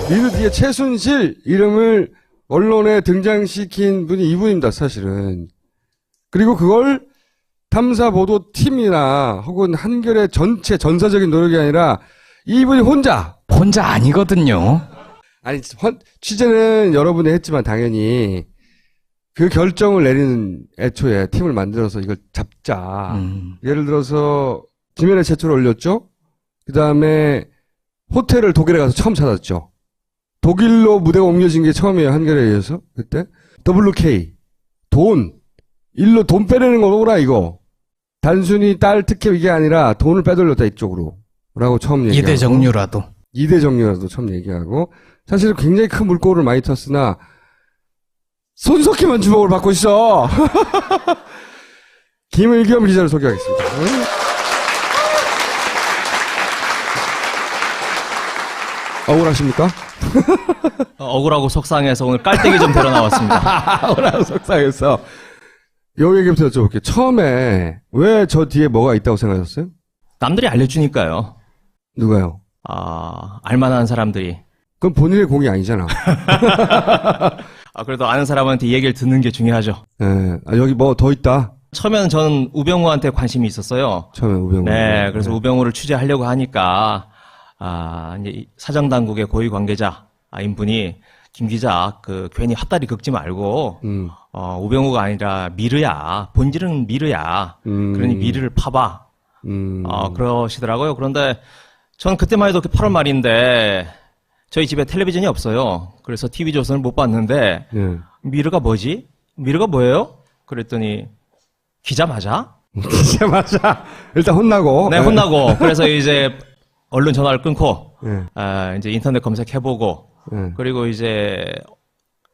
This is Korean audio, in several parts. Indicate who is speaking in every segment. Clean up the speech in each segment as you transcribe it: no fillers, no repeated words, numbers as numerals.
Speaker 1: 미르 뒤에 최순실 이름을 언론에 등장시킨 분이 이분입니다, 사실은. 그리고 그걸 탐사보도팀이나 혹은 한겨레 전체 전사적인 노력이 아니라 이분이 혼자
Speaker 2: 아니거든요.
Speaker 1: 아니 취재는 여러분이 했지만 당연히 그 결정을 내리는 애초에 팀을 만들어서 이걸 잡자. 예를 들어서 지면에 최초로 올렸죠. 그 다음에 호텔을 독일에 가서 처음 찾았죠. 독일로 무대가 옮겨진 게 처음이에요. 한겨레에 의해서 그때 WK 일로 돈 빼내는 거구나 이거. 단순히 딸 특혜 이게 아니라 돈을 빼돌렸다 이쪽으로 라고 처음 얘기하고
Speaker 2: 2대 정류라도
Speaker 1: 처음 얘기하고 사실은 굉장히 큰 물꼬를 많이 텄으나 손석희만 주목을 받고 있어. 김의겸 기자를 소개하겠습니다. 억울하십니까?
Speaker 3: 억울하고 속상해서 오늘 깔때기 좀 데려 나왔습니다.
Speaker 1: 억울하고 속상해서 요 얘기부터 여쭤볼게요. 처음에 왜 저 뒤에 뭐가 있다고 생각하셨어요?
Speaker 3: 남들이 알려주니까요.
Speaker 1: 누가요?
Speaker 3: 알만한 사람들이.
Speaker 1: 그건 본인의 공이 아니잖아.
Speaker 3: 그래도 아는 사람한테 이 얘기를 듣는 게 중요하죠.
Speaker 1: 네. 여기 뭐 더 있다?
Speaker 3: 처음에는 저는 우병우한테 관심이 있었어요.
Speaker 1: 처음에 우병우.
Speaker 3: 네, 그래서 우병우를 취재하려고 하니까, 이제 사정당국의 고위 관계자인 분이, 김 기자, 괜히 헛다리 긁지 말고, 우병우가 아니라 미르야. 본질은 미르야. 그러니 미르를 파봐. 그러시더라고요. 그런데 저는 그때만 해도 8월 말인데, 저희 집에 텔레비전이 없어요. 그래서 TV조선을 못 봤는데, 미르가 뭐지? 미르가 뭐예요? 그랬더니, 기자 맞아?
Speaker 1: 기자 맞아. 일단 혼나고.
Speaker 3: 네, 혼나고. 그래서 이제 언론 전화를 끊고,
Speaker 1: 네.
Speaker 3: 이제 인터넷 검색해보고, 그리고 이제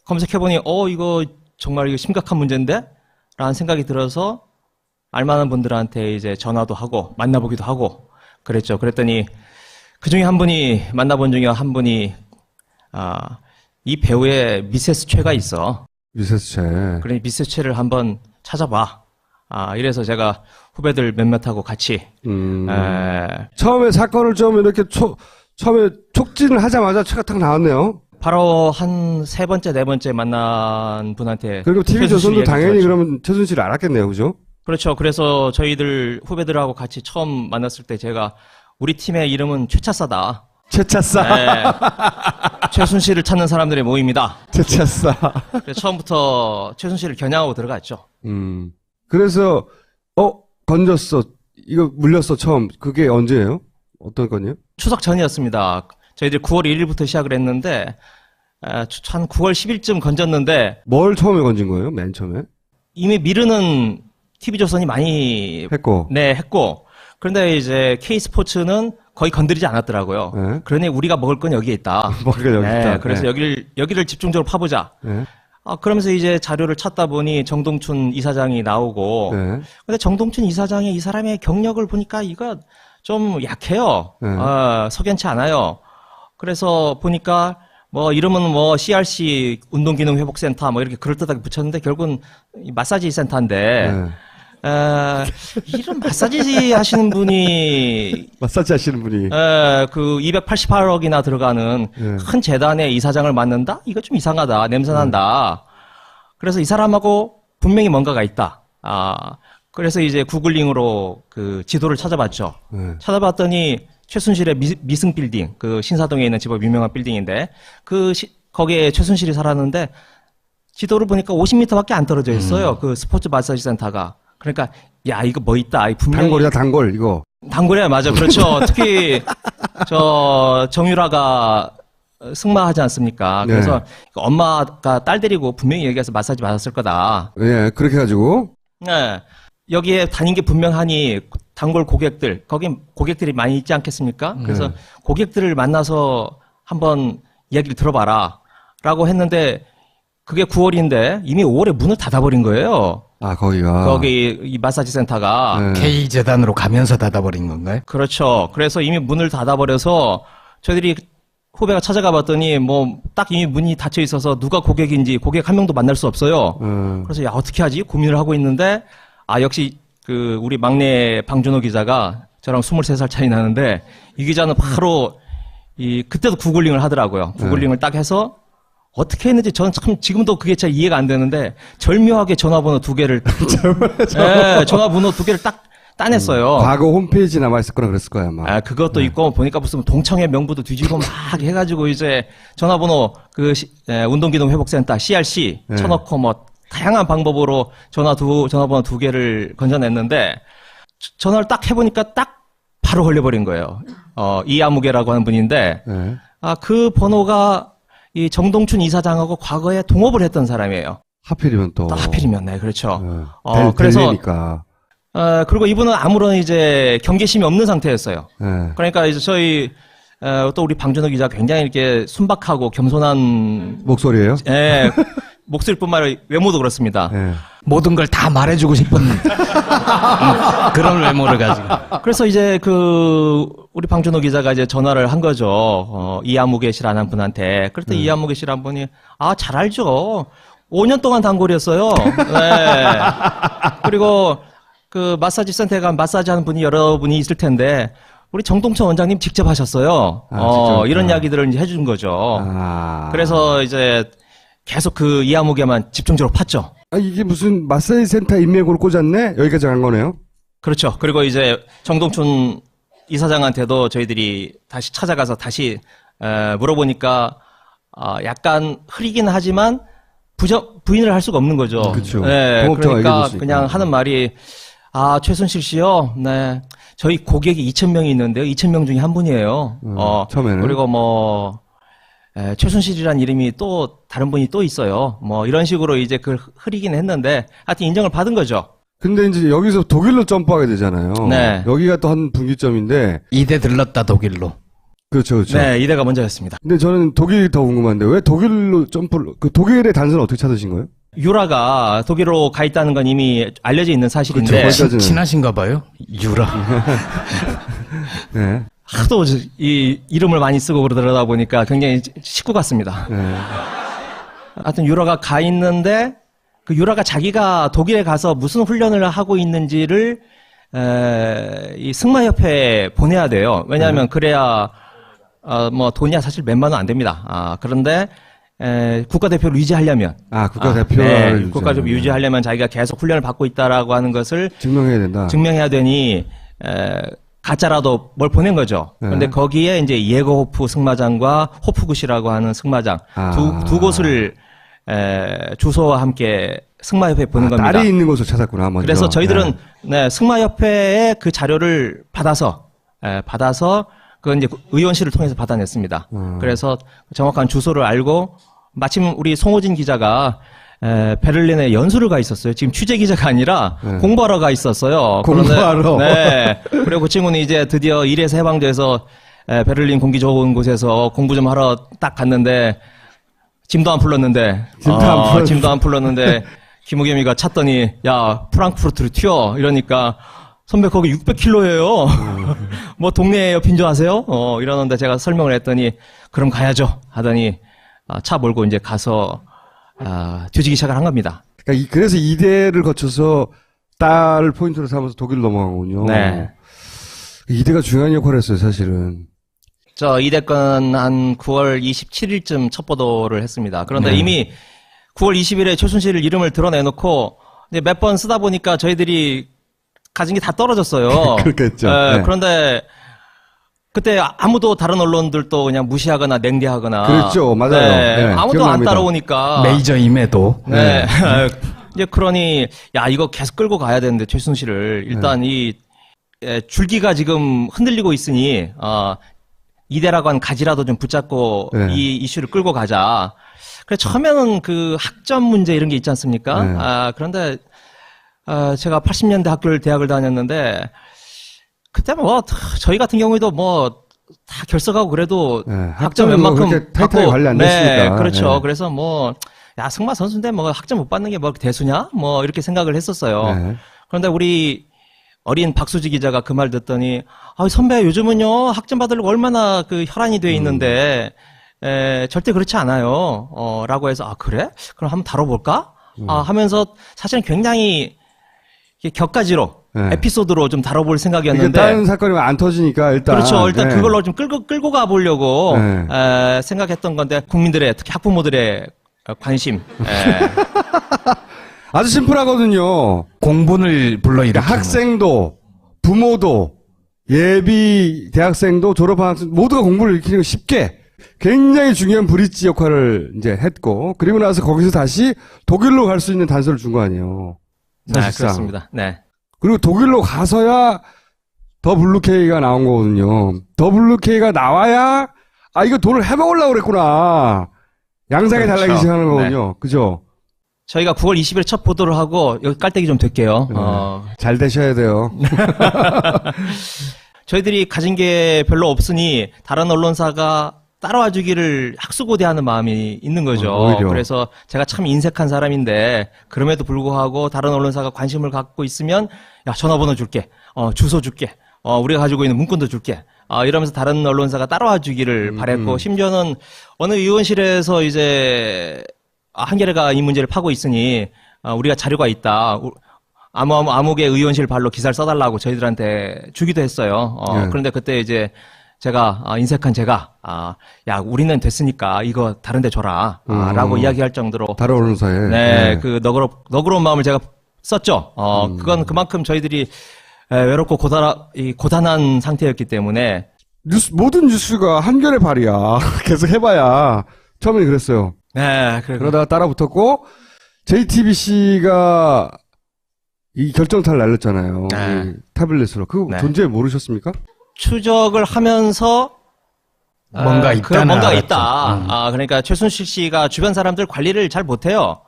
Speaker 3: 검색해보니, 이거 정말 이거 심각한 문제인데? 라는 생각이 들어서, 알만한 분들한테 이제 전화도 하고, 만나보기도 하고, 그랬죠. 그랬더니, 그 중에 한 분이, 만나본 중에 한 분이, 이 배우의 미세스 최가 있어.
Speaker 1: 미세스 최.
Speaker 3: 그러니 미세스 최를 한번 찾아봐. 이래서 제가 후배들 몇몇하고 같이,
Speaker 1: 처음에 사건을 좀 이렇게 처음에 촉진을 하자마자 최가 탁 나왔네요.
Speaker 3: 바로 한 세 번째, 네 번째 만난 분한테.
Speaker 1: 그리고 TV조선도 당연히
Speaker 3: 들었죠.
Speaker 1: 그러면 최순실을 알았겠네요. 그죠?
Speaker 3: 그렇죠. 그래서 저희들 후배들하고 같이 처음 만났을 때 제가 우리 팀의 이름은 최차사다.
Speaker 1: 최차사.
Speaker 3: 네. 최순실을 찾는 사람들의 모임이다.
Speaker 1: 최차사.
Speaker 3: 그래서 처음부터 최순실을 겨냥하고 들어갔죠.
Speaker 1: 그래서 건졌어. 이거 물렸어 처음. 그게 언제예요? 어떤 건이요?
Speaker 3: 추석 전이었습니다. 저희들 9월 1일부터 시작을 했는데 한 9월 10일쯤 건졌는데
Speaker 1: 뭘 처음에 건진 거예요? 맨 처음에?
Speaker 3: 이미 미르는 TV조선이 많이
Speaker 1: 했고.
Speaker 3: 네, 했고. 그런데 이제 K스포츠는 거의 건드리지 않았더라고요.
Speaker 1: 네.
Speaker 3: 그러니 우리가 먹을 건 여기에 있다.
Speaker 1: 먹을 건 여기 있다.
Speaker 3: 그래서
Speaker 1: 네.
Speaker 3: 여기를 집중적으로 파보자.
Speaker 1: 네.
Speaker 3: 그러면서 이제 자료를 찾다 보니 정동춘 이사장이 나오고.
Speaker 1: 네.
Speaker 3: 근데 정동춘 이사장의 이 사람의 경력을 보니까 이거 좀 약해요.
Speaker 1: 네.
Speaker 3: 석연치 않아요. 그래서 보니까 이름은 CRC 운동기능회복센터 이렇게 그럴듯하게 붙였는데 결국은 마사지 센터인데.
Speaker 1: 네.
Speaker 3: 이런 마사지 하시는 분이
Speaker 1: 마사지 하시는 분이.
Speaker 3: 그 288억이나 들어가는 큰 재단의 이사장을 맡는다? 이거 좀 이상하다. 냄새난다. 그래서 이 사람하고 분명히 뭔가가 있다. 그래서 이제 구글링으로 그 지도를 찾아봤죠. 찾아봤더니 최순실의 미승 빌딩, 그 신사동에 있는 집업 유명한 빌딩인데 거기에 최순실이 살았는데 지도를 보니까 50m밖에 안 떨어져 있어요. 그 스포츠 마사지 센터가. 그러니까 야 이거 뭐 있다. 분명히
Speaker 1: 단골이야 단골 이거.
Speaker 3: 단골이야 맞아. 그렇죠. 특히 정유라가 승마하지 않습니까?
Speaker 1: 네.
Speaker 3: 그래서 엄마가 딸 데리고 분명히 여기에서 마사지 받았을 거다.
Speaker 1: 예, 그렇게 해가지고.
Speaker 3: 네. 여기에 다닌 게 분명하니 단골 고객들, 거기 고객들이 많이 있지 않겠습니까? 그래서 고객들을 만나서 한번 이야기를 들어봐라. 라고 했는데 그게 9월인데 이미 5월에 문을 닫아버린 거예요.
Speaker 1: 거기가.
Speaker 3: 거기 이 마사지 센터가.
Speaker 2: K재단으로 가면서 닫아버린 건가요?
Speaker 3: 그렇죠. 그래서 이미 문을 닫아버려서 저희들이 후배가 찾아가 봤더니 딱 이미 문이 닫혀 있어서 누가 고객인지 고객 한 명도 만날 수 없어요. 그래서 어떻게 하지? 고민을 하고 있는데 역시 우리 막내 방준호 기자가 저랑 23살 차이 나는데 이 기자는 바로 그때도 구글링을 하더라고요. 구글링을 딱 해서 어떻게 했는지 저는 참 지금도 그게 잘 이해가 안 되는데 절묘하게 전화번호 2개를 네, 전화번호 2개를 딱 따냈어요.
Speaker 1: 과거 홈페이지 남아있을 거라 그랬을 거야, 아마.
Speaker 3: 그것도 있고, 보니까 무슨 동창회 명부도 뒤지고 막 해가지고, 이제, 전화번호, 운동기능회복센터, CRC, 쳐넣고, 뭐, 다양한 방법으로 전화번호 2개를 건져냈는데, 전화를 딱 해보니까 딱 바로 걸려버린 거예요. 이아무개라고 하는 분인데, 그 번호가 이 정동춘 이사장하고 과거에 동업을 했던 사람이에요.
Speaker 1: 하필이면 또.
Speaker 3: 하필이면, 네, 그렇죠.
Speaker 1: 그래서.
Speaker 3: 그리고 이분은 아무런 이제 경계심이 없는 상태였어요. 그러니까 이제 저희, 또 우리 방준호 기자 굉장히 이렇게 순박하고 겸손한.
Speaker 1: 목소리예요?
Speaker 3: 예. 목소리뿐만 아니라 외모도 그렇습니다.
Speaker 2: 모든 걸 다 말해주고 싶은 그런 외모를 가지고.
Speaker 3: 그래서 이제 우리 방준호 기자가 이제 전화를 한 거죠. 이아무개 씨라는 분한테. 그랬더니 이아무개 씨라는 분이, 잘 알죠. 5년 동안 단골이었어요. 네. 그리고 마사지 센터에 가면 마사지 하는 분이 여러분이 있을 텐데, 우리 정동천 원장님 직접 하셨어요. 이런 이야기들을 이제 해준 거죠. 그래서 이제 계속 이아무개만 집중적으로 팠죠.
Speaker 1: 이게 무슨 마사지 센터 인맥으로 꽂았네? 여기까지 간 거네요?
Speaker 3: 그렇죠. 그리고 이제 정동춘 이사장한테도 저희들이 다시 찾아가서 다시, 물어보니까, 약간 흐리긴 하지만, 부인을 할 수가 없는 거죠.
Speaker 1: 그렇죠.
Speaker 3: 네. 그러니까 그냥 하는 말이, 최순실 씨요? 네. 저희 고객이 2,000명이 있는데요. 2,000명 중에 한 분이에요.
Speaker 1: 처음에는.
Speaker 3: 그리고 최순실이란 이름이 또 다른 분이 또 있어요. 이런 식으로 이제 흐리긴 했는데, 하여튼 인정을 받은 거죠.
Speaker 1: 근데 이제 여기서 독일로 점프하게 되잖아요.
Speaker 3: 네.
Speaker 1: 여기가 또 한 분기점인데.
Speaker 2: 이대 들렀다, 독일로.
Speaker 1: 그렇죠.
Speaker 3: 네, 이대가 먼저였습니다.
Speaker 1: 근데 저는 독일이 더 궁금한데, 왜 독일로 독일의 단서는 어떻게 찾으신 거예요?
Speaker 3: 유라가 독일로 가 있다는 건 이미 알려져 있는 사실인데.
Speaker 1: 그렇죠.
Speaker 2: 친하신가 봐요? 유라.
Speaker 1: 네.
Speaker 3: 하도 이 이름을 많이 쓰고 그러다 보니까 굉장히 식구 같습니다.
Speaker 1: 네.
Speaker 3: 하여튼 유라가 가 있는데 유라가 자기가 독일에 가서 무슨 훈련을 하고 있는지를 이 승마협회에 보내야 돼요. 왜냐하면 그래야 돈이 사실 몇만 원 안 됩니다. 그런데 국가대표를 유지하려면 국가대표 유지하려면 자기가 계속 훈련을 받고 있다라고 하는 것을 증명해야 되니 가짜라도 뭘 보낸 거죠. 그런데 거기에 이제 예거호프 승마장과 호프굿이라고 하는 승마장 두 곳을 주소와 함께 승마협회에 보낸 겁니다.
Speaker 1: 딸이 있는 곳을 찾았구나. 먼저.
Speaker 3: 그래서 저희들은 승마협회의 그 자료를 받아서 그 이제 의원실을 통해서 받아냈습니다. 그래서 정확한 주소를 알고 마침 우리 송호진 기자가 베를린에 연수를 가 있었어요. 지금 취재 기자가 아니라 공부하러 가 있었어요.
Speaker 1: 공부하러.
Speaker 3: 네. 그리고 그 친구는 이제 드디어 일에서 해방돼서 베를린 공기 좋은 곳에서 공부 좀 하러 딱 갔는데 짐도 안 풀렀는데 김우겸이가 찾더니 야 프랑크푸르트로 튀어 이러니까 선배 거기 600km예요. 뭐 동네에요 빈조하세요? 이러는데 제가 설명을 했더니 그럼 가야죠 하더니 차 몰고 이제 가서 뒤지기 시작을 한 겁니다.
Speaker 1: 그러니까 그래서 이대를 거쳐서 딸을 포인트로 삼아서 독일로 넘어가군요.
Speaker 3: 네.
Speaker 1: 이대가 중요한 역할을 했어요, 사실은.
Speaker 3: 저 이대 건 한 9월 27일쯤 첫 보도를 했습니다. 그런데 이미 9월 20일에 최순실 이름을 드러내놓고 몇 번 쓰다 보니까 저희들이 가진 게 다 떨어졌어요.
Speaker 1: 그렇겠죠.
Speaker 3: 그런데 그때 아무도 다른 언론들도 그냥 무시하거나 냉대하거나.
Speaker 1: 그렇죠. 맞아요.
Speaker 3: 네, 아무도
Speaker 1: 기억납니다.
Speaker 3: 안 따라오니까.
Speaker 2: 메이저임에도.
Speaker 3: 네. 이제 그러니 야 이거 계속 끌고 가야 되는데 최순실을 일단 이 줄기가 지금 흔들리고 있으니 이대라고 한 가지라도 좀 붙잡고 이 이슈를 끌고 가자. 그래 처음에는 그 학점 문제 이런 게 있지 않습니까? 그런데 제가 80년대 대학을 다녔는데 그때 뭐 저희 같은 경우에도 뭐 다 결석하고 그래도 학점 웬만큼
Speaker 1: 타이트하게 관리 안 됐으니까.
Speaker 3: 그렇죠. 그래서 뭐 야 승마 선수인데 뭐 학점 못 받는 게 뭐 대수냐? 뭐 이렇게 생각을 했었어요. 그런데 우리 어린 박수지 기자가 그 말 듣더니 선배 요즘은요 학점 받으려고 얼마나 그 혈안이 돼 있는데 절대 그렇지 않아요. 라고 해서 그래? 그럼 한번 다뤄볼까? 하면서 사실은 굉장히 격가지로
Speaker 1: 네.
Speaker 3: 에피소드로 좀 다뤄볼
Speaker 1: 이게
Speaker 3: 생각이었는데.
Speaker 1: 다른 사건이 안 터지니까 일단.
Speaker 3: 그렇죠. 일단
Speaker 1: 네.
Speaker 3: 그걸로 좀 끌고 가보려고
Speaker 1: 네.
Speaker 3: 생각했던 건데 국민들의 특히 학부모들의 관심.
Speaker 1: 아주 심플하거든요.
Speaker 2: 공분을 불러일으키는
Speaker 1: 학생도, 부모도, 예비 대학생도, 졸업한 학생 모두가 공부를 일으키는 거 쉽게 굉장히 중요한 브릿지 역할을 이제 했고, 그리고 나서 거기서 다시 독일로 갈 수 있는 단서를 준 거 아니에요. 사실상.
Speaker 3: 그렇습니다. 네.
Speaker 1: 그리고 독일로 가서야 더 블루케이가 나온 거거든요. 더 블루케이가 나와야, 아, 이거 돈을 해먹으려고 그랬구나. 양상이
Speaker 3: 그렇죠.
Speaker 1: 달라지기 시작하는 거거든요. 그죠?
Speaker 3: 저희가 9월 20일에 첫 보도를 하고 여기 깔때기 좀 될게요.
Speaker 1: 잘 되셔야 돼요.
Speaker 3: 저희들이 가진 게 별로 없으니 다른 언론사가 따라와 주기를 학수고대하는 마음이 있는 거죠.
Speaker 1: 오히려.
Speaker 3: 그래서 제가 참 인색한 사람인데 그럼에도 불구하고 다른 언론사가 관심을 갖고 있으면 야 전화번호 줄게, 주소 줄게, 우리가 가지고 있는 문건도 줄게. 이러면서 다른 언론사가 따라와 주기를 바랬고 심지어는 어느 의원실에서 이제 한겨레가 이 문제를 파고 있으니 우리가 자료가 있다. 아무개 의원실 발로 기사를 써달라고 저희들한테 주기도 했어요. 그런데 그때 이제 제가 인색한 제가 야 우리는 됐으니까 이거 다른데 줘라 라고 이야기할 정도로
Speaker 1: 다른 언론사에.
Speaker 3: 네, 그 너그러운 마음을 제가 썼죠. 그건 그만큼 저희들이 외롭고 고단한 상태였기 때문에
Speaker 1: 모든 뉴스가 한겨레 발이야. 계속 해봐야. 처음에 그랬어요.
Speaker 3: 네,
Speaker 1: 그러다가 따라 붙었고, JTBC가 이 결정타를 날렸잖아요.
Speaker 3: 네.
Speaker 1: 이 타블렛으로. 그거
Speaker 3: 네.
Speaker 1: 존재 모르셨습니까?
Speaker 3: 추적을 하면서
Speaker 2: 뭔가 있다는
Speaker 3: 뭔가
Speaker 2: 알았죠.
Speaker 3: 있다. 그러니까 최순실 씨가 주변 사람들 관리를 잘 못해요.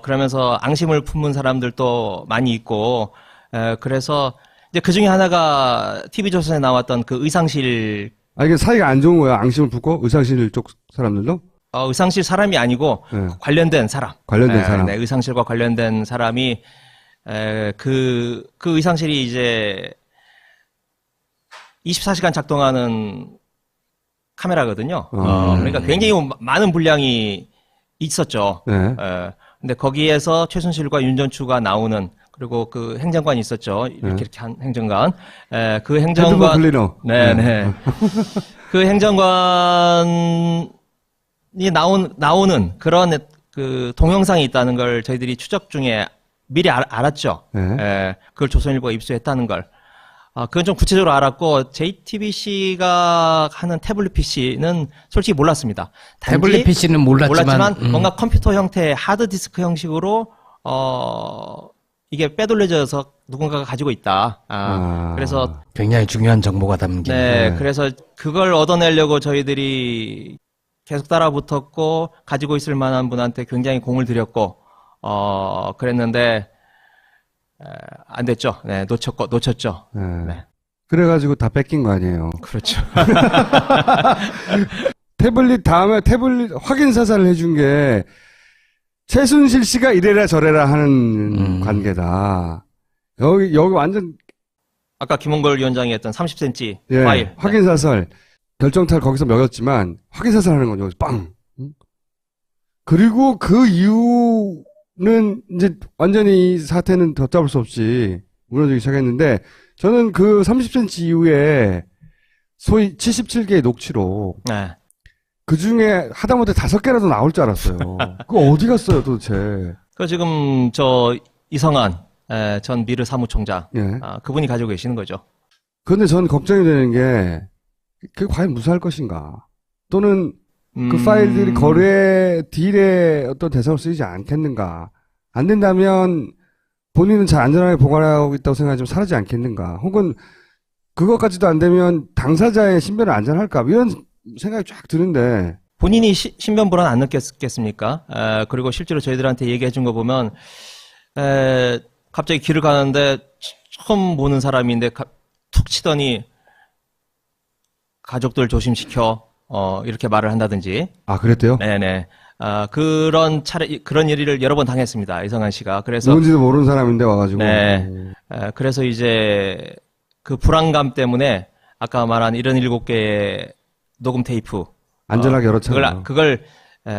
Speaker 3: 그러면서 앙심을 품은 사람들도 많이 있고, 그래서 이제 그 중에 하나가 TV조선에 나왔던 그 의상실.
Speaker 1: 이게 사이가 안 좋은 거야. 앙심을 품고 의상실 쪽 사람들도?
Speaker 3: 의상실 사람이 아니고
Speaker 1: 네.
Speaker 3: 관련된 사람.
Speaker 1: 관련된 사람.
Speaker 3: 네, 의상실과 관련된 사람이 그 의상실이 이제 24시간 작동하는 카메라거든요. 그러니까 굉장히 많은 분량이 있었죠.
Speaker 1: 네.
Speaker 3: 근데 거기에서 최순실과 윤전추가 나오는 그리고 그 행정관이 있었죠. 이렇게 한 행정관. 그
Speaker 1: 핸드폰
Speaker 3: 행정관.
Speaker 1: 클리너.
Speaker 3: 네. 그 행정관이 나오는 그런 그 동영상이 있다는 걸 저희들이 추적 중에 미리 알았죠.
Speaker 1: 네.
Speaker 3: 그걸 조선일보가 입수했다는 걸. 그건 좀 구체적으로 알았고 JTBC가 하는 태블릿 PC는 솔직히 몰랐습니다.
Speaker 2: 태블릿 PC는 몰랐지만
Speaker 3: 뭔가 컴퓨터 형태의 하드디스크 형식으로 이게 빼돌려져서 누군가가 가지고 있다. 그래서
Speaker 2: 굉장히 중요한 정보가 담긴.
Speaker 3: 네, 그래서 그걸 얻어내려고 저희들이 계속 따라붙었고 가지고 있을 만한 분한테 굉장히 공을 들였고 그랬는데 안 됐죠. 네, 놓쳤죠.
Speaker 1: 네. 그래가지고 다 뺏긴 거 아니에요.
Speaker 3: 그렇죠.
Speaker 1: 태블릿 다음에 태블릿 확인 사살을 해준 게 최순실 씨가 이래라 저래라 하는 관계다. 여기 완전
Speaker 3: 아까 김홍걸 위원장이 했던 30cm
Speaker 1: 예,
Speaker 3: 파일.
Speaker 1: 확인 사살 결정타를 거기서 먹였지만 확인 사살하는 건 여기서 빵. 그리고 그 이후는 이제 완전히 이 사태는 걷잡을 수 없이 무너지기 시작했는데 저는 그 30cm 이후에 소위 77개의 녹취록
Speaker 3: 네.
Speaker 1: 그 중에 하다못해 5개라도 나올 줄 알았어요. 그거 어디 갔어요 도대체?
Speaker 3: 그 지금 이성한 전 미르 사무총장
Speaker 1: 예.
Speaker 3: 그분이 가지고 계시는 거죠.
Speaker 1: 그런데 저는 걱정이 되는 게 그게 과연 무사할 것인가? 또는 그 파일들이 거래 딜에 어떤 대상으로 쓰이지 않겠는가? 안 된다면 본인은 잘 안전하게 보관하고 있다고 생각하지만 사라지지 않겠는가? 혹은 그것까지도 안 되면 당사자의 신변을 안전할까? 이런 생각이 쫙 드는데
Speaker 3: 본인이 신변 불안 안 느꼈겠습니까? 그리고 실제로 저희들한테 얘기해 준 거 보면 갑자기 길을 가는데 처음 보는 사람인데 툭 치더니 가족들 조심시켜 이렇게 말을 한다든지.
Speaker 1: 그랬대요?
Speaker 3: 네네. 그런 일을 여러 번 당했습니다. 이성한 씨가. 그래서
Speaker 1: 누군지도 모르는 사람인데 와가지고.
Speaker 3: 네. 그래서 이제 그 불안감 때문에 아까 말한 77개의 녹음 테이프
Speaker 1: 안전하게 열었잖아요.
Speaker 3: 그걸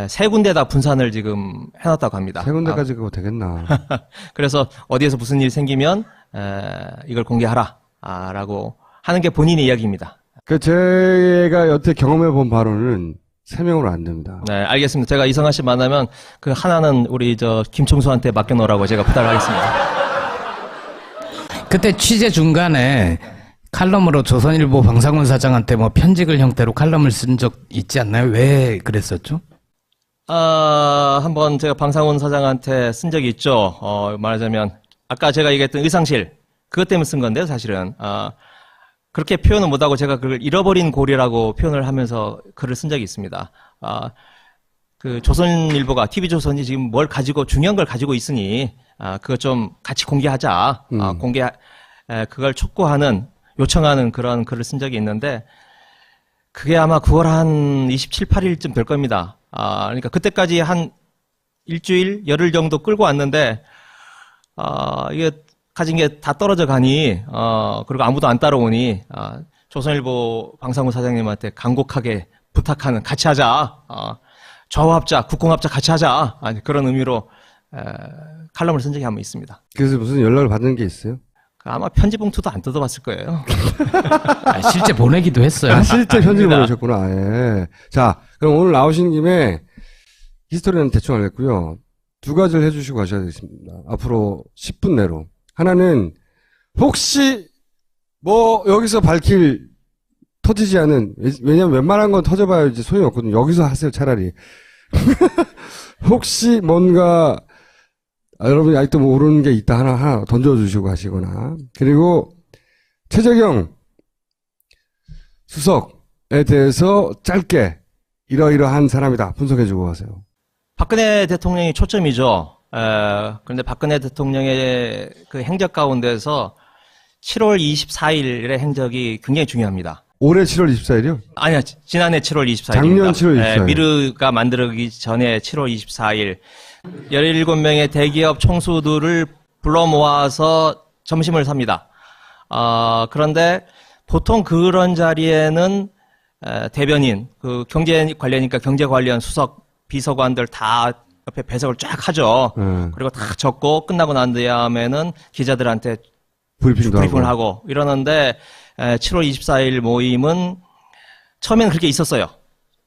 Speaker 3: 세 군데다 분산을 지금 해놨다고 합니다.
Speaker 1: 세 군데까지 그거 되겠나.
Speaker 3: 그래서 어디에서 무슨 일이 생기면 이걸 공개하라 라고 하는 게 본인의 이야기입니다.
Speaker 1: 그 제가 여태 경험해 본 바로는 3명으로 안 됩니다.
Speaker 3: 네, 알겠습니다. 제가 이성하 씨 만나면 그 하나는 우리 김총수한테 맡겨놓으라고 제가 부탁을 하겠습니다.
Speaker 2: 그때 취재 중간에 칼럼으로 조선일보 방상훈 사장한테 뭐 편지글 형태로 칼럼을 쓴 적 있지 않나요? 왜 그랬었죠?
Speaker 3: 한번 제가 방상훈 사장한테 쓴 적이 있죠. 말하자면 아까 제가 얘기했던 의상실 그것 때문에 쓴 건데요, 사실은. 그렇게 표현을 못하고 제가 그걸 잃어버린 고리라고 표현을 하면서 글을 쓴 적이 있습니다. 그 조선일보가, TV조선이 지금 뭘 가지고, 중요한 걸 가지고 있으니, 그거 좀 같이 공개하자. 그걸 촉구하는, 요청하는 그런 글을 쓴 적이 있는데, 그게 아마 9월 한 27, 8일쯤 될 겁니다. 그러니까 그때까지 한 일주일, 열흘 정도 끌고 왔는데, 이게 가진 게 다 떨어져 가니, 그리고 아무도 안 따라오니, 조선일보 방상훈 사장님한테 간곡하게 부탁하는, 같이 하자. 좌우합자, 국공합자 같이 하자. 그런 의미로, 칼럼을 쓴 적이 한번 있습니다.
Speaker 1: 그래서 무슨 연락을 받은 게 있어요?
Speaker 3: 아마 편지 봉투도 안 뜯어봤을 거예요.
Speaker 2: 실제 보내기도 했어요.
Speaker 1: 실제 편지를 보내셨구나. 예. 자, 그럼 오늘 나오신 김에 히스토리는 대충 알겠고요. 2가지를 해주시고 가셔야 되겠습니다. 앞으로 10분 내로. 하나는 혹시 뭐 여기서 밝힐 터지지 않은, 왜냐면 웬만한 건 터져봐야 이제 소용이 없거든요. 여기서 하세요, 차라리. 혹시 뭔가 여러분이 아직도 모르는 게 있다 하나 던져주시고 하시거나. 그리고 최재경 수석에 대해서 짧게 이러이러한 사람이다 분석해주고 가세요.
Speaker 3: 박근혜 대통령이 초점이죠. 그런데 박근혜 대통령의 그 행적 가운데서 7월 24일의 행적이 굉장히 중요합니다.
Speaker 1: 올해 7월 24일이요?
Speaker 3: 아니야, 지난해 7월 24일입니다.
Speaker 1: 작년 7월 24일.
Speaker 3: 미르가 만들어지기 전에 7월 24일. 17명의 대기업 총수들을 불러 모아서 점심을 삽니다. 그런데 보통 그런 자리에는 대변인, 그 경제 관련이니까 경제 관련 수석, 비서관들 다 옆에 배석을 쫙 하죠. 그리고 다 적고 끝나고 난 다음에는 기자들한테 브리핑을 하고 이러는데 7월 24일 모임은 처음에는 그렇게 있었어요.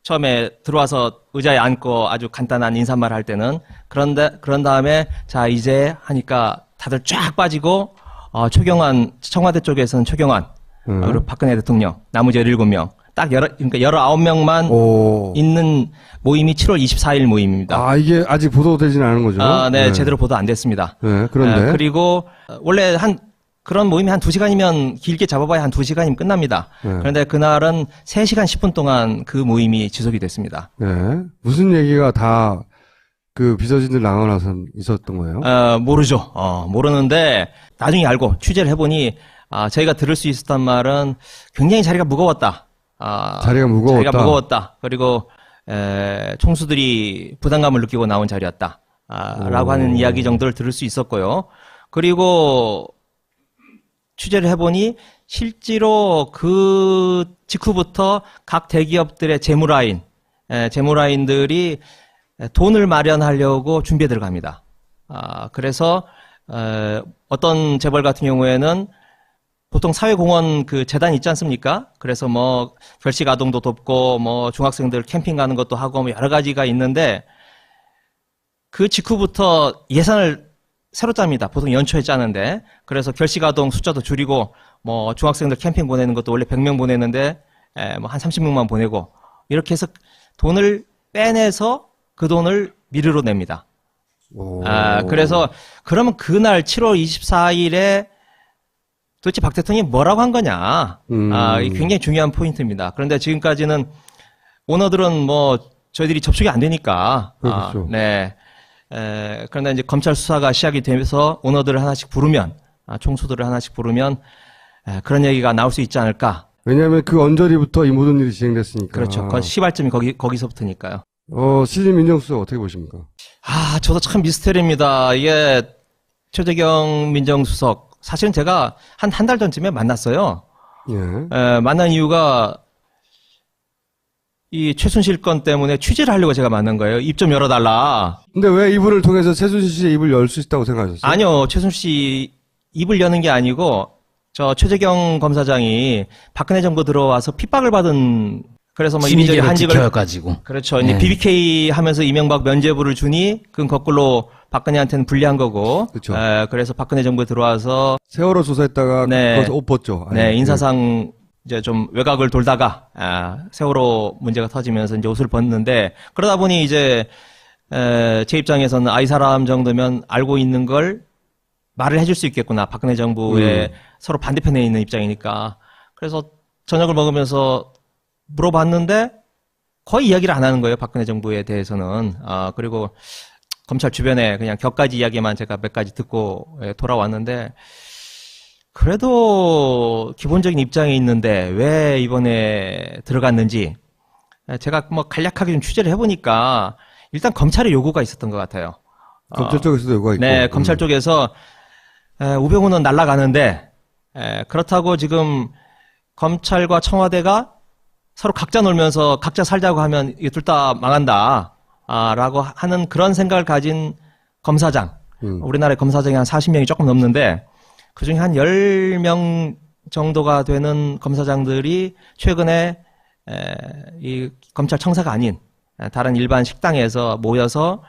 Speaker 3: 처음에 들어와서 의자에 앉고 아주 간단한 인사말 할 때는. 그런 다음에 자 이제 하니까 다들 쫙 빠지고 최경환, 청와대 쪽에서는 최경환, 그리고 박근혜 대통령, 나머지 17명 딱 그러니까 19명만 있는 모임이 7월 24일 모임입니다.
Speaker 1: 이게 아직 보도되지는 않은 거죠?
Speaker 3: 네, 제대로 보도 안 됐습니다.
Speaker 1: 네, 그런데.
Speaker 3: 그리고 원래 그런 모임이 한 2시간이면 길게 잡아봐야 한 2시간이면 끝납니다. 그런데 그날은 3시간 10분 동안 그 모임이 지속이 됐습니다.
Speaker 1: 네. 무슨 얘기가 다 그 비서진들 나가고 나서 있었던 거예요?
Speaker 3: 모르죠. 모르는데 나중에 알고 취재를 해보니 저희가 들을 수 있었단 말은 굉장히 자리가 무거웠다.
Speaker 1: 자리가 무거웠다.
Speaker 3: 그리고 총수들이 부담감을 느끼고 나온 자리였다. 라고 하는 이야기 정도를 들을 수 있었고요. 그리고 취재를 해보니 실제로 그 직후부터 각 대기업들의 재무라인들이 돈을 마련하려고 준비에 들어갑니다. 그래서 어떤 재벌 같은 경우에는 보통 사회공헌 그 재단 있지 않습니까? 그래서 뭐 결식 아동도 돕고 뭐 중학생들 캠핑 가는 것도 하고 뭐 여러 가지가 있는데 그 직후부터 예산을 새로 짭니다. 보통 연초에 짜는데. 그래서 결식 아동 숫자도 줄이고 뭐 중학생들 캠핑 보내는 것도 원래 100명 보내는데 뭐 한 30명만 보내고 이렇게 해서 돈을 빼내서 그 돈을 미르로 냅니다. 그래서 그러면 그날 7월 24일에 도대체 박 대통령이 뭐라고 한 거냐. 이게 굉장히 중요한 포인트입니다. 그런데 지금까지는 오너들은 뭐 저희들이 접촉이 안 되니까.
Speaker 1: 그렇죠.
Speaker 3: 네. 그런데 이제 검찰 수사가 시작이 되면서 오너들을 하나씩 부르면, 총수들을 하나씩 부르면, 그런 얘기가 나올 수 있지 않을까.
Speaker 1: 왜냐하면 그 언저리부터 이 모든 일이 진행됐으니까.
Speaker 3: 그렇죠. 그 시발점이 거기서부터니까요.
Speaker 1: 시진 민정수석 어떻게 보십니까?
Speaker 3: 저도 참 미스테리입니다. 이게 최재경 민정수석. 사실은 제가 한 달 전쯤에 만났어요.
Speaker 1: 예.
Speaker 3: 만난 이유가 이 최순실 건 때문에 취재를 하려고 제가 만난 거예요. 입 좀 열어달라.
Speaker 1: 근데 왜 이분을 통해서 최순실 씨의 입을 열 수 있다고 생각하셨어요?
Speaker 3: 아니요. 최순실 씨 입을 여는 게 아니고 저 최재경 검사장이 박근혜 정부 들어와서 핍박을 받은 그래서 뭐 이리저리 한직을
Speaker 2: 지켜가지고
Speaker 3: 그렇죠. 이제 BBK 하면서 이명박 면죄부를 주니 그건 거꾸로 박근혜한테는 불리한 거고.
Speaker 1: 그렇죠.
Speaker 3: 그래서 박근혜 정부에 들어와서
Speaker 1: 세월호 조사했다가
Speaker 3: 네.
Speaker 1: 거기서 옷 벗죠.
Speaker 3: 네, 인사상 이제 좀 외곽을 돌다가 세월호 문제가 터지면서 이제 옷을 벗는데 그러다 보니 이제 제 입장에서는 이 사람 정도면 알고 있는 걸 말을 해줄 수 있겠구나. 박근혜 정부의 서로 반대편에 있는 입장이니까. 그래서 저녁을 먹으면서 물어봤는데 거의 이야기를 안 하는 거예요. 박근혜 정부에 대해서는. 그리고 검찰 주변에 그냥 격가지 이야기만 제가 몇 가지 듣고 돌아왔는데 그래도 기본적인 입장에 있는데 왜 이번에 들어갔는지 제가 뭐 간략하게 좀 취재를 해보니까 일단 검찰의 요구가 있었던 것 같아요.
Speaker 1: 검찰 쪽에서도 요구가 있고.
Speaker 3: 네, 검찰 쪽에서 우병우는 날아가는데 그렇다고 지금 검찰과 청와대가 서로 각자 놀면서 각자 살자고 하면 이게 둘 다 망한다. 라고 하는 그런 생각을 가진 검사장. 우리나라의 검사장이 한 40명이 조금 넘는데 그중에 한 10명 정도가 되는 검사장들이 최근에 이 검찰 청사가 아닌 다른 일반 식당에서 모여서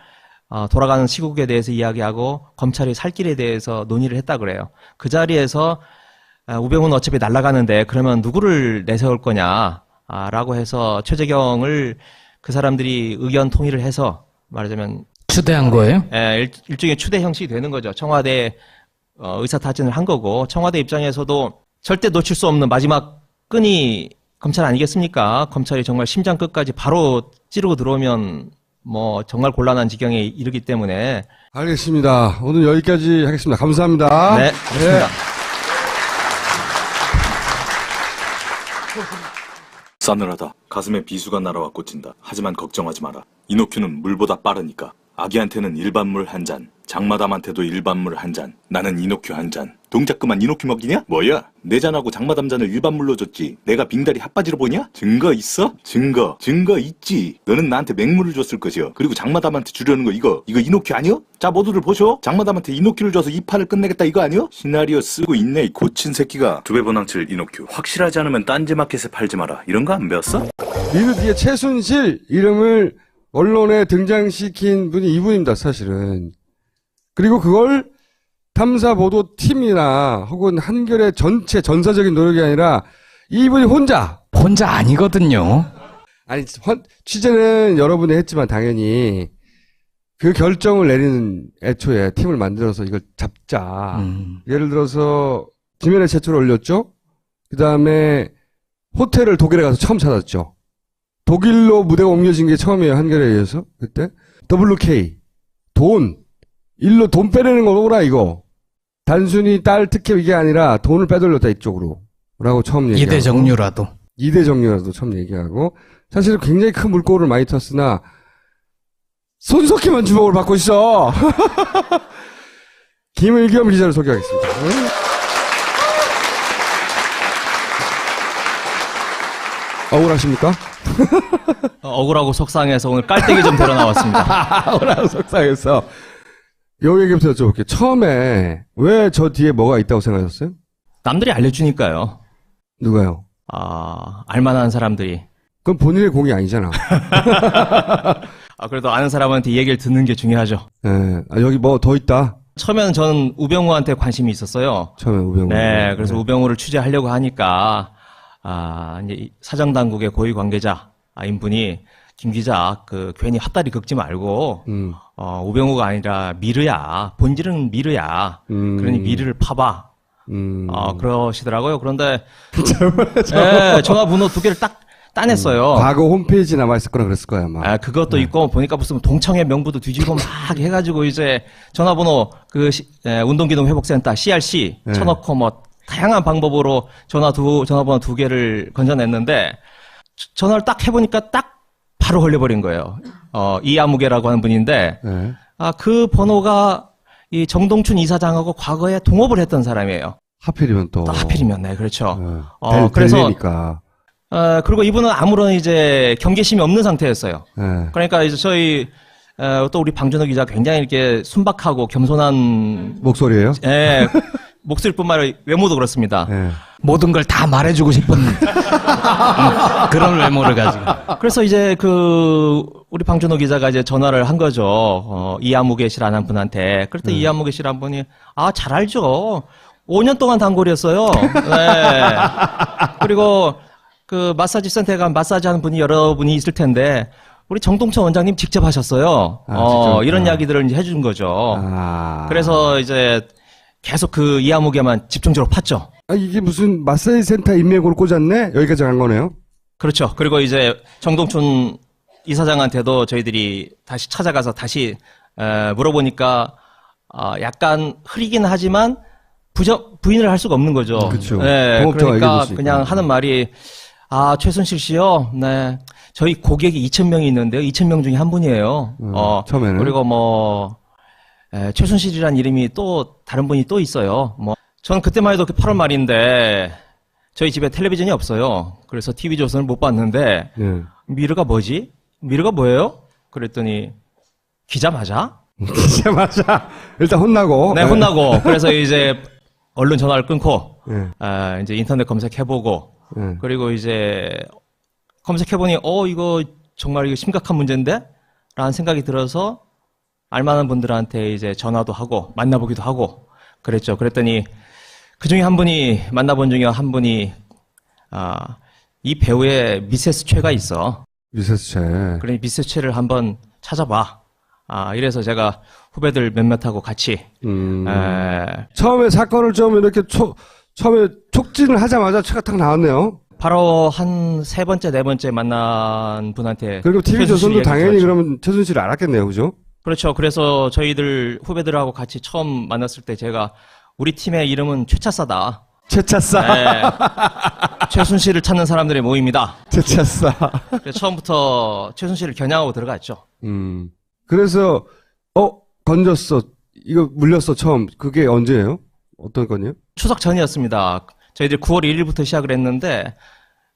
Speaker 3: 돌아가는 시국에 대해서 이야기하고 검찰이 살 길에 대해서 논의를 했다 그래요. 그 자리에서 우병우는 어차피 날아가는데 그러면 누구를 내세울 거냐 라고 해서 최재경을 그 사람들이 의견 통일을 해서 말하자면
Speaker 2: 추대한 거예요?
Speaker 3: 일종의 추대 형식이 되는 거죠. 청와대 의사타진을 한 거고 청와대 입장에서도 절대 놓칠 수 없는 마지막 끈이 검찰 아니겠습니까? 검찰이 정말 심장 끝까지 바로 찌르고 들어오면 뭐 정말 곤란한 지경에 이르기 때문에
Speaker 1: 알겠습니다. 오늘 여기까지 하겠습니다. 감사합니다.
Speaker 3: 네, 알겠습니다.
Speaker 4: 싸늘하다. 가슴에 비수가 날아와 꽂힌다. 하지만 걱정하지 마라. 이노큐는 물보다 빠르니까. 아기한테는 일반물 한 잔, 장마담한테도 일반물 한 잔, 나는 이노큐 한 잔. 동작 그만 이노큐 먹이냐? 뭐야? 내 잔하고 장마담 잔을 일반물로 줬지. 내가 빙다리 핫바지로 보냐? 증거 있어? 증거 있지. 너는 나한테 맹물을 줬을 것이여. 그리고 장마담한테 주려는 거 이거 이노큐 아니여? 자 모두들 보쇼. 장마담한테 이노큐를 줘서 이 판을 끝내겠다 이거 아니여? 시나리오 쓰고 있네 이 고친 새끼가. 2배 번항칠 이노큐. 확실하지 않으면 딴지마켓에 팔지 마라. 이런 거 안 배웠어?
Speaker 1: 미르디의 최순실 이름을 언론에 등장시킨 분이 이분입니다, 사실은. 그리고 그걸 탐사보도팀이나 혹은 한겨레 전체 전사적인 노력이 아니라 이분이 혼자
Speaker 2: 아니거든요.
Speaker 1: 아니 취재는 여러분이 했지만 당연히 그 결정을 내리는 애초에 팀을 만들어서 이걸 잡자. 예를 들어서 김현애 최초로 올렸죠. 그 다음에 호텔을 독일에 가서 처음 찾았죠. 독일로 무대가 옮겨진 게 처음이에요. 한겨레에 의해서. 그때. WK. 일로 돈 빼내는 거구나, 이거. 단순히 딸 특혜 이게 아니라 돈을 빼돌렸다, 이쪽으로. 라고 처음 얘기하고. 이대 정유라도 처음 얘기하고. 사실 굉장히 큰 물꼬를 많이 텄으나, 손석희만 주목을 받고 있어. 김의겸 기자를 소개하겠습니다. 억울하십니까?
Speaker 3: 억울하고 속상해서 오늘 깔때기 좀 데려 나왔습니다.
Speaker 1: 억울하고 속상해서. 요 얘기부터 여쭤볼게요. 처음에 왜 저 뒤에 뭐가 있다고 생각하셨어요?
Speaker 3: 남들이 알려주니까요.
Speaker 1: 누가요?
Speaker 3: 알만한 사람들이.
Speaker 1: 그건 본인의 공이 아니잖아.
Speaker 3: 그래도 아는 사람한테 이 얘기를 듣는 게 중요하죠.
Speaker 1: 네. 여기 뭐 더 있다?
Speaker 3: 처음에는 저는 우병우한테 관심이 있었어요.
Speaker 1: 처음에 우병우.
Speaker 3: 네, 그래서 우병우를 취재하려고 하니까, 이제 사정당국의 고위 관계자인 분이 김 기자, 괜히 헛다리 긁지 말고, 우병우가 아니라 미르야. 본질은 미르야. 그러니 미르를 파봐. 그러시더라고요. 그런데, 네, 전화번호 2개를 딱 따냈어요.
Speaker 1: 과거 홈페이지 남아있을 거라 그랬을 거야, 아마.
Speaker 3: 그것도 있고, 보니까 무슨 동청회 명부도 뒤지고 막 해가지고, 이제, 전화번호, 운동기동 회복센터, CRC, 쳐놓고 뭐, 다양한 방법으로 전화번호 2개를 건져냈는데, 전화를 딱 해보니까 딱 바로 걸려버린 거예요. 이아무개라고 하는 분인데, 그 번호가 이 정동춘 이사장하고 과거에 동업을 했던 사람이에요.
Speaker 1: 하필이면 또.
Speaker 3: 하필이면, 네, 그렇죠.
Speaker 1: 그래서. 델레니까.
Speaker 3: 그리고 이분은 아무런 이제 경계심이 없는 상태였어요.
Speaker 1: 네.
Speaker 3: 그러니까 이제 저희 또 우리 방준호 기자 굉장히 이렇게 순박하고 겸손한
Speaker 1: 목소리예요?
Speaker 3: 예, 목소리뿐만 아니라 외모도 그렇습니다.
Speaker 1: 네.
Speaker 2: 모든 걸 다 말해주고 싶은 그런 외모를 가지고.
Speaker 3: 그래서 이제 우리 방준호 기자가 이제 전화를 한 거죠. 이아무개 씨라는 분한테. 그랬더니 이아무개 씨라는 분이, 잘 알죠. 5년 동안 단골이었어요. 네. 그리고 그 마사지 센터에 가면 마사지 하는 분이 여러분이 있을 텐데, 우리 정동천 원장님 직접 하셨어요.
Speaker 1: 직접.
Speaker 3: 이런 이야기들을 이제 해준 거죠.
Speaker 1: 아.
Speaker 3: 그래서 이제 계속 그 이아무개만 집중적으로 팠죠.
Speaker 1: 이게 무슨 마사지 센터 인맥으로 꽂았네? 여기까지 간 거네요?
Speaker 3: 그렇죠. 그리고 이제 정동춘 이사장한테도 저희들이 다시 찾아가서 다시 물어보니까 약간 흐리긴 하지만 부인을 할 수가 없는 거죠.
Speaker 1: 그렇죠.
Speaker 3: 네,
Speaker 1: 동업자가
Speaker 3: 그러니까
Speaker 1: 얘기해줄 수
Speaker 3: 그냥
Speaker 1: 있고.
Speaker 3: 하는 말이 최순실 씨요. 네. 저희 고객이 2,000명이 있는데요. 2,000명 중에 한 분이에요.
Speaker 1: 처음에는.
Speaker 3: 그리고 최순실이라는 이름이 또 다른 분이 또 있어요. 저는 그때만 해도 8월 말인데 저희 집에 텔레비전이 없어요. 그래서 TV조선을 못 봤는데
Speaker 1: 네.
Speaker 3: 미르가 뭐지? 미르가 뭐예요? 그랬더니 기자 맞아?
Speaker 1: 진짜 맞아. 일단 혼나고.
Speaker 3: 네, 혼나고. 그래서 이제 얼른 전화를 끊고
Speaker 1: 네.
Speaker 3: 이제 인터넷 검색해보고
Speaker 1: 네.
Speaker 3: 그리고 이제 검색해보니 이거 정말 이거 심각한 문제인데? 라는 생각이 들어서 알만한 분들한테 이제 전화도 하고 만나보기도 하고 그랬죠. 그랬더니 그 중에 한 분이 만나본 중에 한 분이 이 배우의 미세스 최가 있어.
Speaker 1: 미세스 최.
Speaker 3: 그러니 미세스 최를 한번 찾아봐. 이래서 제가 후배들 몇몇하고 같이
Speaker 1: 처음에 사건을 좀 이렇게 처음에 촉진을 하자마자 최가 탁 나왔네요.
Speaker 3: 바로 한 세 번째, 네 번째 만난 분한테.
Speaker 1: 그리고 TV조선도
Speaker 3: 얘기
Speaker 1: 당연히
Speaker 3: 들었죠.
Speaker 1: 그러면 최순실을 알았겠네요. 그죠?
Speaker 3: 그렇죠. 그래서 저희들 후배들하고 같이 처음 만났을 때 제가 우리 팀의 이름은 최차사다.
Speaker 1: 최차싸.
Speaker 3: 네. 최순실을 찾는 사람들의 모임이다.
Speaker 1: 최차싸.
Speaker 3: 그래서 처음부터 최순실을 겨냥하고 들어갔죠.
Speaker 1: 그래서 건졌어. 이거 물렸어 처음. 그게 언제예요? 어떤 건이요?
Speaker 3: 추석 전이었습니다. 저희들 9월 1일부터 시작을 했는데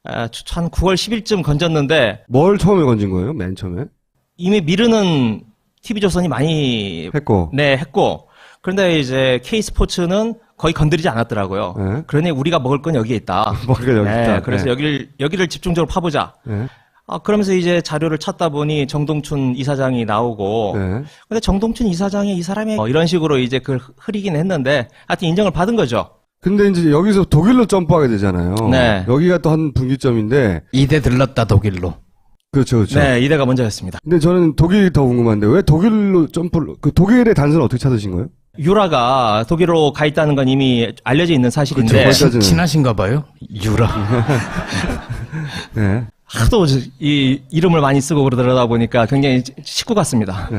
Speaker 3: 한 9월 10일쯤 건졌는데
Speaker 1: 뭘 처음에 건진 거예요? 맨 처음에?
Speaker 3: 이미 미르는 TV조선이 많이
Speaker 1: 했고.
Speaker 3: 했고 그런데 이제 K스포츠는 거의 건드리지 않았더라고요.
Speaker 1: 네.
Speaker 3: 그러니 우리가 먹을 건 여기에 있다.
Speaker 1: 먹을 여기 있다.
Speaker 3: 그래서
Speaker 1: 네.
Speaker 3: 여기를 집중적으로 파보자.
Speaker 1: 네.
Speaker 3: 그러면서 이제 자료를 찾다 보니 정동춘 이사장이 나오고
Speaker 1: 네.
Speaker 3: 근데 정동춘 이사장이 이 사람이 이런 식으로 이제 그걸 흐리긴 했는데 하여튼 인정을 받은 거죠.
Speaker 1: 근데 이제 여기서 독일로 점프하게 되잖아요.
Speaker 3: 네.
Speaker 1: 여기가 또 한 분기점인데.
Speaker 2: 이대 들렀다 독일로.
Speaker 1: 그렇죠, 그렇죠.
Speaker 3: 네, 이대가 먼저였습니다.
Speaker 1: 근데 저는 독일이 더 궁금한데 왜 독일로 점프를 독일의 단서는 어떻게 찾으신 거예요?
Speaker 3: 유라가 독일로 가 있다는 건 이미 알려져 있는 사실인데
Speaker 1: 그렇죠. 거기까지는.
Speaker 2: 친하신가 봐요? 유라.
Speaker 1: 네.
Speaker 3: 하도 이 이름을 많이 쓰고 그러다 보니까 굉장히 식구 같습니다.
Speaker 1: 네.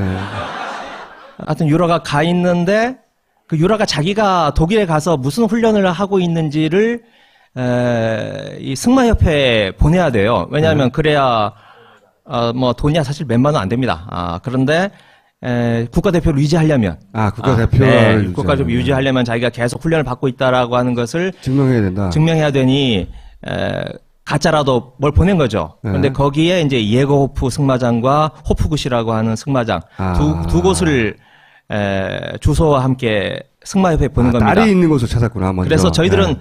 Speaker 3: 하여튼 유라가 가 있는데 그 유라가 자기가 독일에 가서 무슨 훈련을 하고 있는지를 이 승마협회에 보내야 돼요. 왜냐하면 그래야 돈이 사실 몇만 원 안 됩니다. 그런데 국가대표를 유지하려면
Speaker 1: 국가대표를
Speaker 3: 국가대표 유지하려면 자기가 계속 훈련을 받고 있다라고 하는 것을
Speaker 1: 증명해야 된다.
Speaker 3: 증명해야 되니 가짜라도 뭘 보낸 거죠. 그런데 거기에 이제 예거호프 승마장과 호프굿이라고 하는 승마장 두 곳을 주소와 함께 승마협회에 보낸 겁니다.
Speaker 1: 딸이 있는 곳을 찾았구나. 먼저.
Speaker 3: 그래서 저희들은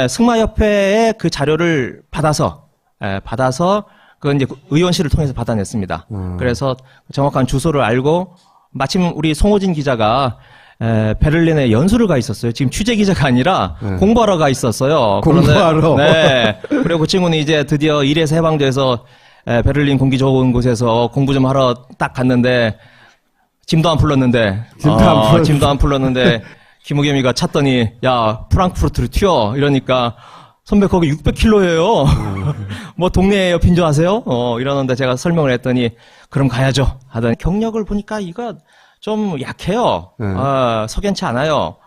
Speaker 3: 승마협회의 그 자료를 받아서 그 이제 의원실을 통해서 받아냈습니다. 그래서 정확한 주소를 알고 마침 우리 송호진 기자가 베를린에 연수를 가 있었어요. 지금 취재 기자가 아니라 공부하러 가 있었어요.
Speaker 1: 공부하러.
Speaker 3: 네. 그리고 그 친구는 이제 드디어 일에서 해방돼서 베를린 공기 좋은 곳에서 공부 좀 하러 딱 갔는데 짐도 안 풀렀는데 김우겸이가 찾더니 야 프랑크푸르트를 튀어 이러니까 선배 거기 600km예요. 뭐 동네에 빈조하세요? 이러는데 제가 설명을 했더니 그럼 가야죠 하더니 경력을 보니까 이거 좀 약해요. 석연치 않아요.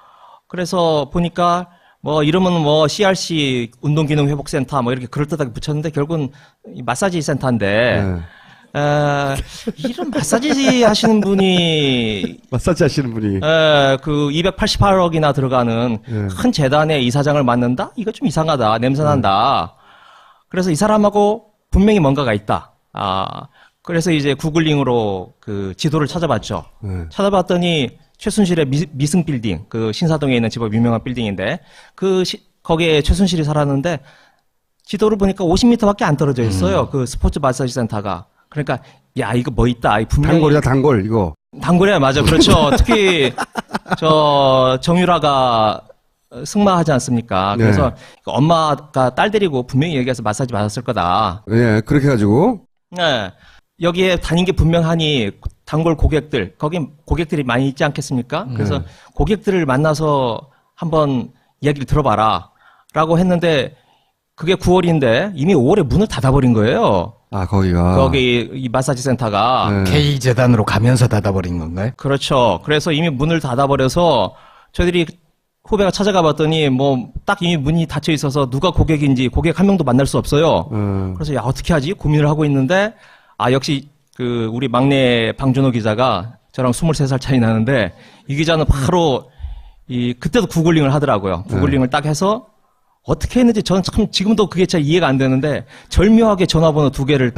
Speaker 3: 그래서 보니까 이름은 CRC 운동기능회복센터 이렇게 그럴듯하게 붙였는데 결국은 마사지 센터인데 이런 마사지 하시는 분이
Speaker 1: 마사지 하시는 분이
Speaker 3: 그 288억이나 들어가는 큰 재단의 이사장을 맡는다? 이거 좀 이상하다. 냄새난다. 그래서 이 사람하고 분명히 뭔가가 있다. 그래서 이제 구글링으로 그 지도를 찾아봤죠. 찾아봤더니 최순실의 미승 빌딩, 그 신사동에 있는 집업 유명한 빌딩인데 거기에 최순실이 살았는데 지도를 보니까 50m밖에 안 떨어져 있어요. 그 스포츠 마사지 센터가. 그러니까 야 이거 뭐 있다. 분명히
Speaker 1: 단골이야 단골 이거.
Speaker 3: 단골이야 맞아. 그렇죠. 특히 저 정유라가 승마하지 않습니까? 그래서
Speaker 1: 네.
Speaker 3: 엄마가 딸 데리고 분명히 여기에서 마사지 받았을 거다.
Speaker 1: 예, 그렇게 해가지고.
Speaker 3: 네. 여기에 다닌 게 분명하니 단골 고객들, 거기 고객들이 많이 있지 않겠습니까? 그래서 고객들을 만나서 한번 이야기를 들어봐라. 라고 했는데 그게 9월인데 이미 5월에 문을 닫아버린 거예요.
Speaker 1: 거기가.
Speaker 3: 거기 이 마사지 센터가.
Speaker 1: 네.
Speaker 2: K재단으로 가면서 닫아버린 건가요?
Speaker 3: 그렇죠. 그래서 이미 문을 닫아버려서 저희들이 후배가 찾아가 봤더니 뭐 딱 이미 문이 닫혀 있어서 누가 고객인지 고객 한 명도 만날 수 없어요. 그래서 야 어떻게 하지? 고민을 하고 있는데 역시 그 우리 막내 방준호 기자가 저랑 23살 차이 나는데 이 기자는 바로 그때도 구글링을 하더라고요. 구글링을 딱 해서 어떻게 했는지 저는 참 지금도 그게 잘 이해가 안 되는데 절묘하게 전화번호 2개를